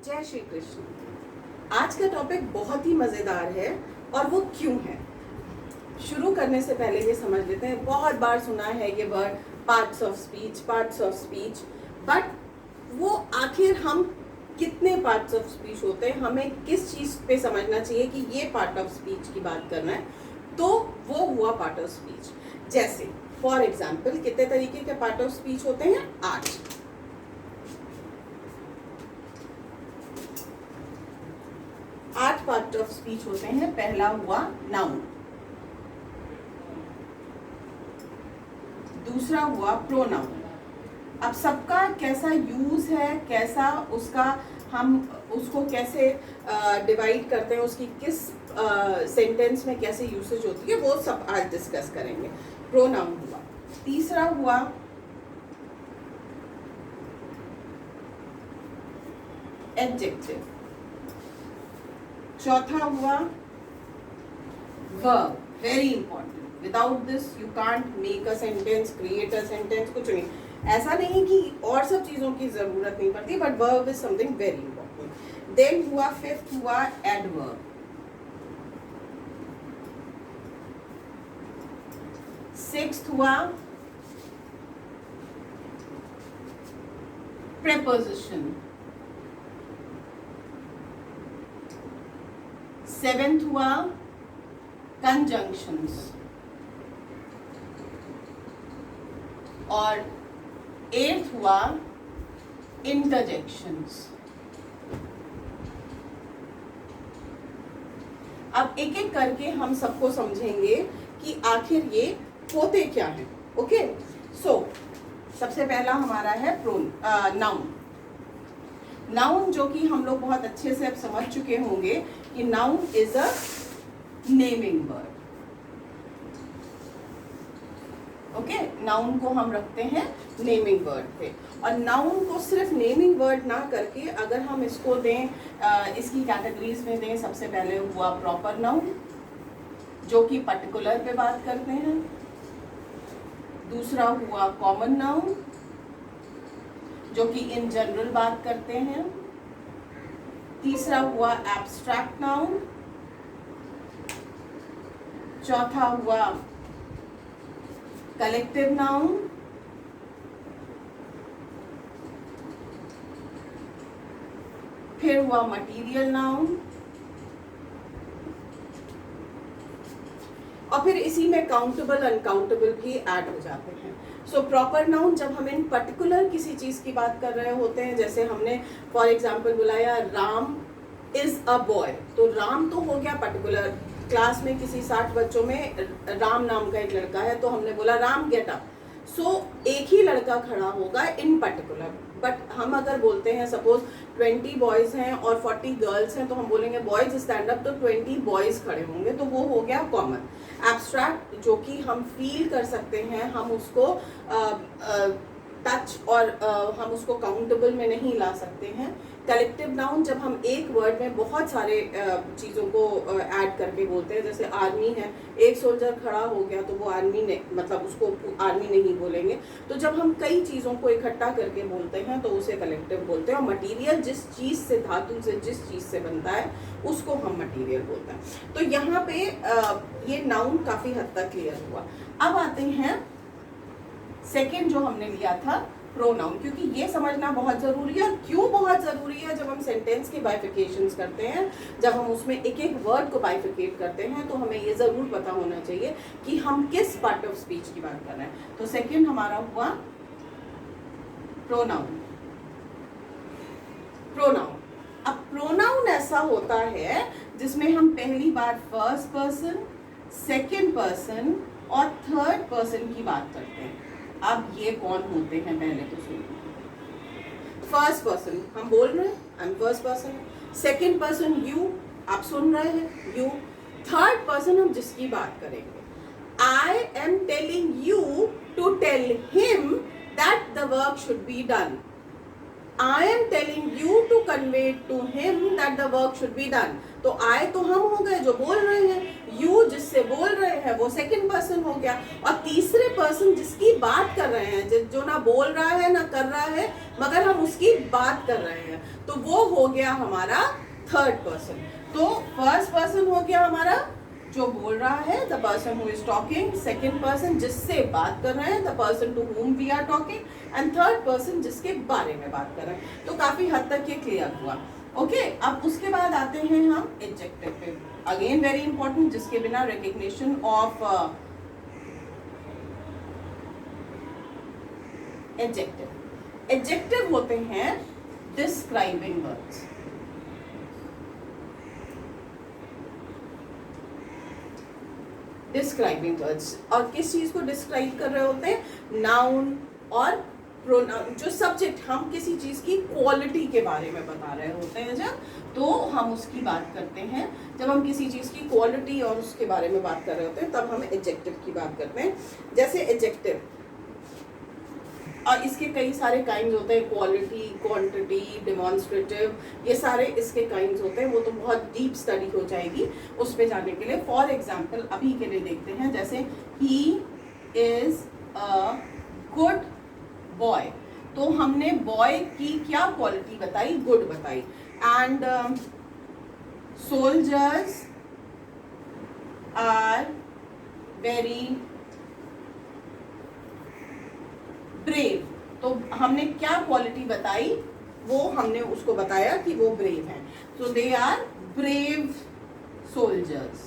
जय श्री कृष्ण। आज का टॉपिक बहुत ही मज़ेदार है और वो क्यों है। शुरू करने से पहले ये समझ लेते हैं, बहुत बार सुना है ये word parts of speech, but वो आखिर हम कितने पार्ट्स ऑफ स्पीच होते हैं, हमें किस चीज़ पे समझना चाहिए कि ये पार्ट ऑफ स्पीच की बात करना है, तो वो हुआ पार्ट ऑफ स्पीच। जैसे फॉर एग्जाम्पल कितने तरीके के पार्ट ऑफ स्पीच होते हैं? 8 पार्ट ऑफ स्पीच होते हैं। पहला हुआ नाउन, दूसरा हुआ प्रोनाउन। अब सबका कैसा यूज है, कैसा उसका हम उसको कैसे डिवाइड करते हैं, उसकी किस सेंटेंस में कैसे यूसेज होती है, वो सब आज डिस्कस करेंगे। प्रोनाउन हुआ। तीसरा हुआ एडजेक्टिव। चौथा हुआ verb, very important. Without this you can't make a sentence, create a sentence, कुछ नहीं। ऐसा नहीं कि और सब चीजों की जरूरत नहीं पड़ती, but verb is something very important. Then हुआ फिफ्थ हुआ एडवर्ब। सिक्स्थ हुआ प्रेपोजिशन। सेवेंथ हुआ कंजंक्शंस और एट्थ हुआ इंटरजेक्शंस। अब एक एक करके हम सबको समझेंगे कि आखिर ये होते क्या हैं। ओके, सो सबसे पहला हमारा है नाउन। नाउन जो कि हम लोग बहुत अच्छे से अब समझ चुके होंगे कि noun is a naming word. Okay, noun को हम रखते हैं नेमिंग वर्ड पे, और नाउन को सिर्फ नेमिंग वर्ड ना करके अगर हम इसको दें, इसकी कैटेगरीज में दें, सबसे पहले हुआ प्रॉपर नाउन जो कि पर्टिकुलर पे बात करते हैं। दूसरा हुआ कॉमन नाउन जो कि इन जनरल बात करते हैं। तीसरा हुआ एब्स्ट्रैक्ट नाउन। चौथा हुआ कलेक्टिव नाउन। फिर हुआ मटीरियल नाउन, और फिर इसी में काउंटेबल अनकाउंटेबल भी ऐड हो जाते हैं। सो प्रॉपर नाउन जब हम इन पर्टिकुलर किसी चीज की बात कर रहे होते हैं, जैसे हमने फॉर एग्जांपल बुलाया राम इज अ बॉय, तो राम तो हो गया पर्टिकुलर। क्लास में किसी 60 बच्चों में राम नाम का एक लड़का है, तो हमने बोला राम गेट अप। सो एक ही लड़का खड़ा होगा इन पर्टिकुलर। बट हम अगर बोलते हैं सपोज 20 बॉयज हैं और 40 गर्ल्स हैं, तो हम बोलेंगे बॉयज स्टैंड अप, तो 20 बॉयज खड़े होंगे, तो वो हो गया कॉमन। एब्स्ट्रैक्ट जो कि हम फील कर सकते हैं, हम उसको टच और हम उसको काउंटेबल में नहीं ला सकते हैं। कलेक्टिव नाउन जब हम एक वर्ड में बहुत सारे चीज़ों को ऐड करके बोलते हैं, जैसे आर्मी है, एक सोल्जर खड़ा हो गया तो वो आर्मी ने मतलब उसको आर्मी नहीं बोलेंगे। तो जब हम कई चीज़ों को इकट्ठा करके बोलते हैं तो उसे कलेक्टिव बोलते हैं। और मटीरियल जिस चीज़ से, धातु से जिस चीज़ से बनता है उसको हम मटीरियल बोलते हैं। तो यहाँ पे ये नाउन काफ़ी हद तक क्लियर हुआ। अब आते हैं सेकेंड जो हमने लिया था प्रोनाउन, क्योंकि ये समझना बहुत जरूरी है। और क्यों बहुत जरूरी है? जब हम सेंटेंस के बाइफिकेशंस करते हैं, जब हम उसमें एक एक वर्ड को बाइफिकेट करते हैं, तो हमें ये जरूर पता होना चाहिए कि हम किस पार्ट ऑफ स्पीच की बात कर रहे हैं। तो सेकंड हमारा हुआ प्रोनाउन। प्रोनाउन, अब प्रोनाउन ऐसा होता है जिसमें हम पहली बार फर्स्ट पर्सन, सेकेंड पर्सन और थर्ड पर्सन की बात करते हैं। अब ये कौन होते हैं पहले तो सुनिए। फर्स्ट पर्सन हम बोल रहे हैं, I am first person. Second person you, आप सुन रहे हैं, यू। थर्ड पर्सन हम जिसकी बात करेंगे, I am telling you to tell him that the work should be done. I am telling you to convey to him that the work should be done. तो I तो हम हो गए जो बोल रहे हैं, यू जिससे बोल रहे हैं वो सेकंड पर्सन हो गया, और तीसरे पर्सन जिसकी बात कर रहे हैं, जो ना बोल रहा है ना कर रहा है मगर हम उसकी बात कर रहे हैं, तो वो हो गया हमारा थर्ड पर्सन। तो फर्स्ट पर्सन हो गया हमारा जो बोल रहा है, the person who is talking, second person जिससे बात कर रहे हैं, the person to whom we are talking, and third person जिसके बारे में बात कर रहे हैं। तो काफी हद तक ये क्लियर हुआ। ओके, अब उसके बाद आते हैं हम एडजेक्टिव पे। अगेन वेरी इंपॉर्टेंट, जिसके बिना रिकग्निशन ऑफ एडजेक्टिव। एडजेक्टिव होते हैं डिस्क्राइबिंग वर्ड्स। डिस्क्राइबिंग वर्ड्स, और किस चीज को डिस्क्राइब कर रहे होते हैं? नाउन और प्रोनाउन। जो सब्जेक्ट, हम किसी चीज की क्वालिटी के बारे में बता रहे होते हैं जब, तो हम उसकी बात करते हैं। जब हम किसी चीज की क्वालिटी और उसके बारे में बात कर रहे होते हैं तब हम एडजेक्टिव की बात करते हैं। जैसे एडजेक्टिव, और इसके कई सारे काइंड होते हैं, क्वालिटी, क्वांटिटी, डेमोन्स्ट्रेटिव, ये सारे इसके काइंड होते हैं। वो तो बहुत डीप स्टडी हो जाएगी उस पे जाने के लिए। फॉर एग्जाम्पल अभी के लिए देखते हैं, जैसे he is a good boy, तो हमने बॉय की क्या क्वालिटी बताई? गुड बताई। And soldiers are very brave, तो हमने क्या क्वालिटी बताई? वो हमने उसको बताया कि वो ब्रेव हैं। सो दे आर ब्रेव सोल्जर्स।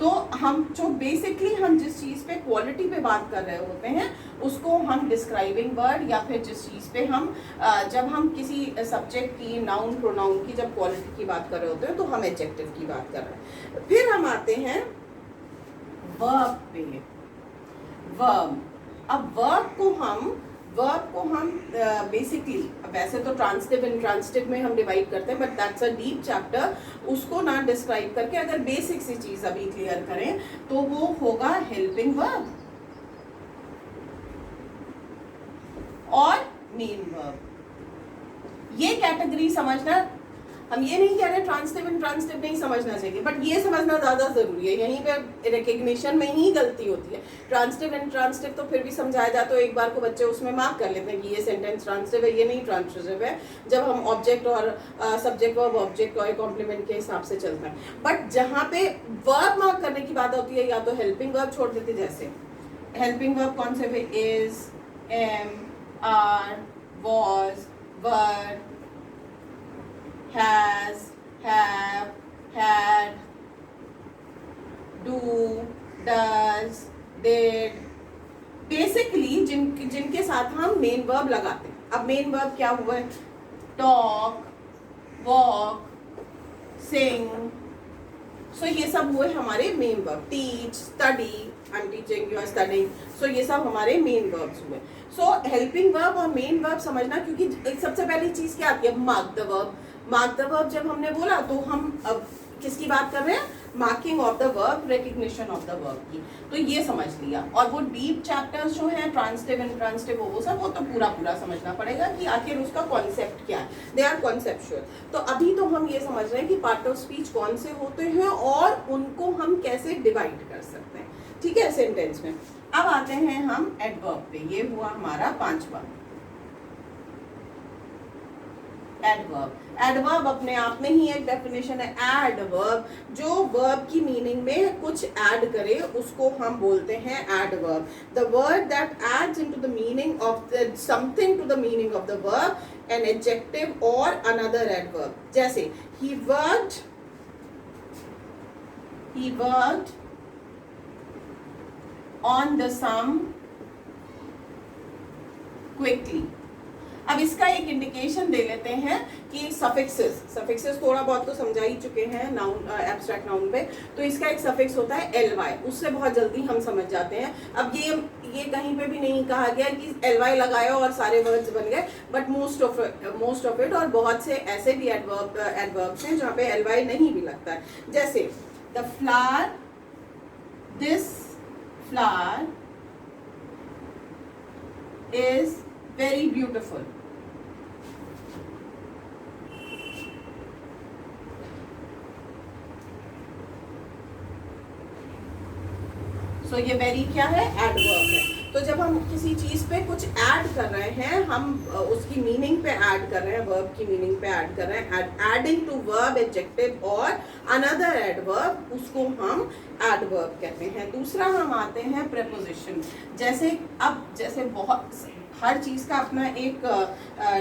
तो हम जो बेसिकली हम जिस चीज पे क्वालिटी पे बात कर रहे होते हैं उसको हम डिस्क्राइबिंग वर्ड, या फिर जिस चीज पे हम जब हम किसी सब्जेक्ट की, नाउन प्रोनाउन की जब क्वालिटी की बात कर रहे होते हैं तो हम एडजेक्टिव की बात कर रहे हैं। फिर हम आते हैं वर्ब पे। वर्ब, अब वर्ब को हम बेसिकली वैसे तो ट्रांसिटिव एंड इंट्रांसिटिव में हम डिवाइड करते हैं, but that's a deep chapter. उसको ना डिस्क्राइब करके अगर बेसिक सी चीज अभी क्लियर करें तो वो होगा हेल्पिंग वर्ब और मेन वर्ब। ये कैटेगरी समझना, हम ये नहीं कह रहे ट्रांसिटिव इंट्रांसिटिव नहीं समझना चाहिए, बट ये समझना ज्यादा जरूरी है। यहीं पे रिकग्निशन में ही गलती होती है। ट्रांसिटिव इंट्रांसिटिव तो फिर भी समझाया जाए तो एक बार को बच्चे उसमें मार्क कर लेते हैं कि ये सेंटेंस ट्रांसिटिव है, ये नहीं ट्रांसिटिव है, जब हम ऑब्जेक्ट और सब्जेक्ट वर्ब ऑब्जेक्ट और कॉम्प्लीमेंट के हिसाब से चलते हैं। बट जहाँ पे वर्ब मार्क करने की बात होती है, या तो हेल्पिंग वर्ब छोड़ देते, जैसे हेल्पिंग वर्ब कौन से? Is, am, are, was, were, has, have, had, do, does, did, basically जिनके साथ हम मेन वर्ब लगाते हैं। अब मेन वर्ब क्या हुआ है? टॉक, वॉक, सिंग, सो ये सब हुए हमारे main verb. Teach, study, I am teaching, you are studying, so ये सब हमारे मेन वर्ब्स हुए। सो हेल्पिंग वर्ब और मेन वर्ब समझना, क्योंकि सबसे पहली चीज क्या आती है? Mark the verb. Mark the verb जब हमने बोला तो हम अब किसकी बात कर रहे हैं? Marking of the verb, recognition of the verb की। तो ये समझ लिया। और वो डीप चैप्टर्स जो हैं ट्रांसिटिव एंड इंट्रांसिटिव, वो सब, वो तो पूरा समझना पड़ेगा कि आखिर उसका कॉन्सेप्ट क्या है। They are conceptual. तो अभी तो हम ये समझ रहे हैं कि पार्ट ऑफ स्पीच कौन से होते हैं और उनको हम कैसे डिवाइड कर सकते हैं, ठीक है, सेंटेंस में। अब आते हैं हम एडवर्ब पे। ये हुआ हमारा पांचवा, एडवर्ब। एडवर्ब अपने आप में ही एक डेफिनेशन है। एडवर्ब जो वर्ब की मीनिंग में कुछ ऐड करे उसको हम बोलते हैं adverb. The word that adds into the meaning of something to the meaning of the verb, an adjective or another adverb. जैसे he worked on the sum quickly। अब इसका एक इंडिकेशन दे लेते हैं कि सफिक्सेस थोड़ा बहुत तो समझा ही चुके हैं नाउन, एब्स्ट्रैक्ट नाउन पे। तो इसका एक सफिक्स होता है ly, उससे बहुत जल्दी हम समझ जाते हैं। अब ये कहीं पे भी नहीं कहा गया कि ly लगाया और सारे वर्ड्स बन गए, बट मोस्ट ऑफ इट, और बहुत से ऐसे भी एडवर्ब्स हैं जहाँ पे ly नहीं भी लगता है। जैसे the flower, this flower is very beautiful। सो ये वेरी क्या है, एडवर्ब है। तो जब हम किसी चीज पे कुछ ऐड कर रहे हैं, हम उसकी मीनिंग पे ऐड कर रहे हैं, वर्ब की मीनिंग पे ऐड कर रहे हैं, adding to verb, adjective or another adverb, उसको हम एडवर्ब कहते हैं। दूसरा हम आते हैं प्रेपोजिशन। जैसे बहुत हर चीज का अपना एक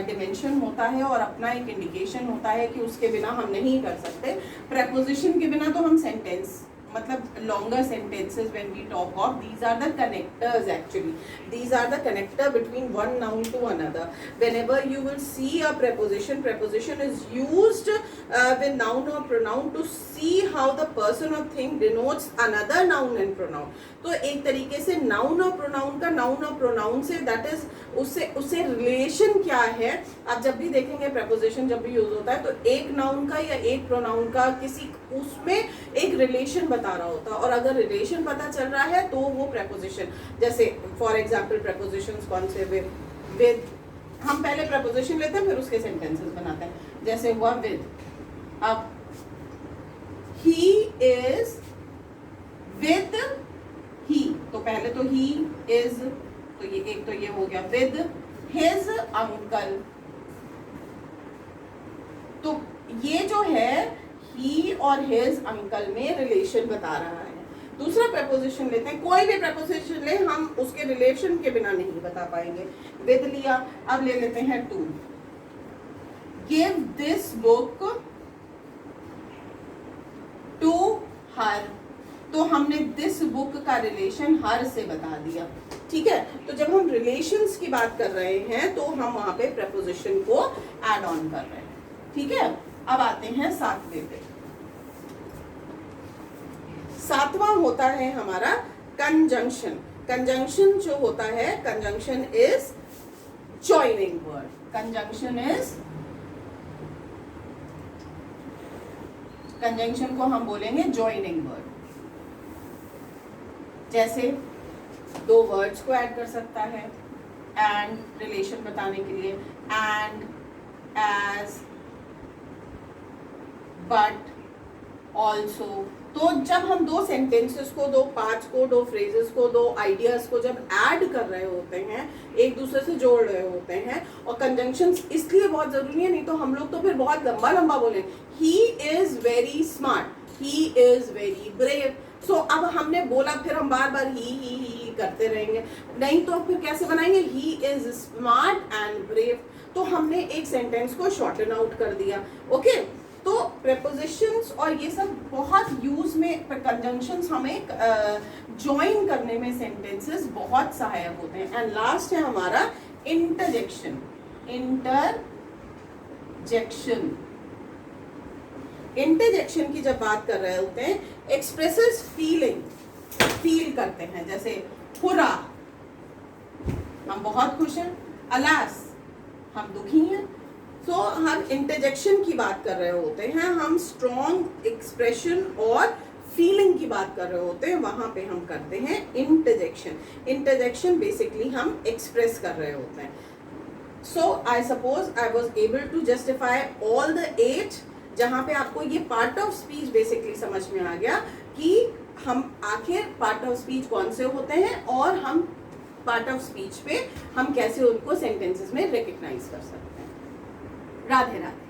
डिमेंशन होता है और अपना एक इंडिकेशन होता है कि उसके बिना हम नहीं कर सकते। प्रेपोजिशन के बिना तो हम सेंटेंस मतलब longer sentences when we talk of, these are the connectors actually. These are the connector between one noun to another. Whenever you will see a preposition, preposition is used with noun or pronoun to see how the person or thing denotes another noun and pronoun. तो एक तरीके से noun और pronoun का, noun और pronoun say that is उससे relation क्या है। आप जब भी देखेंगे प्रेपोजिशन जब भी यूज होता है तो एक नाउन का या एक प्रोनाउन का किसी उसमें एक रिलेशन बता रहा होता है, और अगर रिलेशन पता चल रहा है तो वो प्रेपोजिशन। जैसे फॉर एग्जाम्पल प्रेपोजिशंस कौन से, विद, हम पहले प्रेपोजिशन लेते हैं फिर उसके सेंटेंसेस बनाते हैं। जैसे हुआ विद, अब ही इज विद ही, तो पहले तो ही इज, तो ये एक तो ये हो गया विद हिज अंकल। तो ये जो है ही और हिज अंकल में रिलेशन बता रहा है। दूसरा प्रेपोजिशन लेते हैं, कोई भी प्रेपोजिशन ले, हम उसके रिलेशन के बिना नहीं बता पाएंगे। विद लिया, अब ले लेते हैं to. Give this book to her, तो हमने दिस बुक का रिलेशन हर से बता दिया। ठीक है, तो जब हम रिलेशंस की बात कर रहे हैं तो हम वहां पे प्रेपोजिशन को ऐड ऑन कर रहे हैं। ठीक है, अब आते हैं सातवें पे। सातवां होता है हमारा कंजंक्शन। कंजंक्शन जो होता है, conjunction is joining word. Conjunction को हम बोलेंगे जॉइनिंग वर्ड। जैसे दो वर्ड्स को ऐड कर सकता है एंड रिलेशन बताने के लिए, एंड, एज, बट, ऑल्सो। तो जब हम दो सेंटेंसेस को, दो पार्ट्स को, दो फ्रेजेस को, दो आइडियाज को जब ऐड कर रहे होते हैं, एक दूसरे से जोड़ रहे होते हैं, और कंजंक्शंस इसलिए बहुत जरूरी है, नहीं तो हम लोग तो फिर बहुत लंबा लंबा बोले, he is very smart, he is very brave. So अब हमने बोला, फिर हम बार बार ही करते रहेंगे, नहीं तो फिर कैसे बनाएंगे, he is smart and brave. तो हमने एक सेंटेंस को शॉर्टन आउट कर दिया। ओके, तो प्रेपोजिशंस और ये सब बहुत यूज में, कंजंक्शंस हमें ज्वाइन करने में सेंटेंसेस बहुत सहायक होते हैं। एंड लास्ट है हमारा इंटरजेक्शन। इंटरजेक्शन की जब बात कर रहे होते हैं, एक्सप्रेसेस फीलिंग, फील करते हैं। जैसे हुर्रा, हम बहुत खुश हैं, अलास, हम दुखी हैं। तो हम इंटरजेक्शन की बात कर रहे होते हैं, हम स्ट्रॉन्ग एक्सप्रेशन और फीलिंग की बात कर रहे होते हैं, वहां पे हम करते हैं इंटरजेक्शन। इंटरजेक्शन बेसिकली हम एक्सप्रेस कर रहे होते हैं। So I suppose I was able to justify all the 8, जहां पे आपको ये पार्ट ऑफ स्पीच बेसिकली समझ में आ गया कि हम आखिर पार्ट ऑफ स्पीच कौन से होते हैं, और हम पार्ट ऑफ स्पीच पे हम कैसे उनको सेंटेंसेस में रिकग्नाइज कर सकते हैं। राधे राधे।